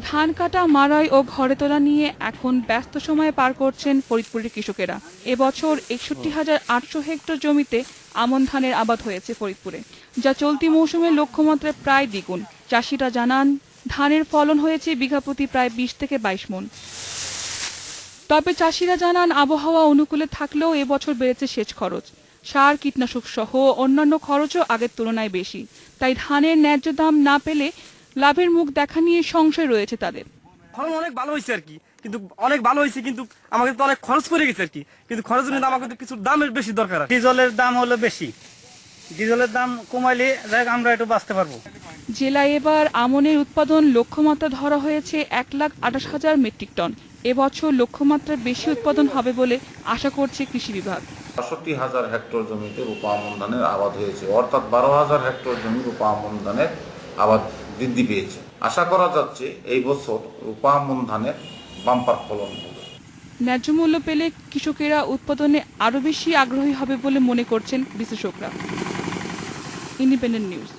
ধান কাটা, মাড়াই ও ঘরে তোলা নিয়ে এখন ব্যস্ত সময়ে পার করছেন ফরিদপুরের কৃষকেরা। এবছর ৬১,৮০০ হেক্টর জমিতে আমন ধানের আবাদ হয়েছে ফরিদপুরে, যা চলতি মৌসুমে লক্ষ্যমাত্রায় প্রায় দ্বিগুণ। চাষিরা জানান, ধানের ফলন হয়েছে বিঘা প্রতি প্রায় ২০ থেকে ২২ মণ। তবে চাষিরা জানান, আবহাওয়া অনুকূলে থাকলেও এবছর বেড়েছে সেচ খরচ, সার, কীটনাশক সহ অন্যান্য খরচও আগের তুলনায় বেশি। তাই ধানের ন্যায্য দাম না পেলে লাভের মুখ দেখা নিয়ে সংশয় রয়েছে তাদের। ফলন অনেক ভালো হয়েছে আর কি, কিন্তু অনেক ভালো হয়েছে, কিন্তু আমাকে তো অনেক খরচ করে গেছে আর কি। কিন্তু খরচের জন্য আমাকে তো কিছু দামের বেশি দরকার। ডিজেলের দাম হলো বেশি, ডিজেলের দাম কমাইলে আমরা একটু বাঁচতে পারবো। জেলায় এবার আমনের উৎপাদন লক্ষ্যমাত্রা ধরা হয়েছে ১,২৮,০০০ মেট্রিক টন। এবছর লক্ষ্যমাত্রার বেশি উৎপাদন হবে বলে আশা করছে কৃষি বিভাগ। ৬২,০০০ হেক্টর জমিতে রূপা আমন ধানের আবাদ হয়েছে, অর্থাৎ ১২,০০০ হেক্টর জমি রূপা আমন ধানের আবাদ বৃদ্ধি পেয়েছে। আশা করা যাচ্ছে এই বছর রূপা আমন ধানের বাম্পার ফলন হবে। ন্যায্য মূল্য পেলে কৃষকেরা উৎপাদনে আরও বেশি আগ্রহী হবে বলে মনে করছেন বিশেষজ্ঞরা। Independent news.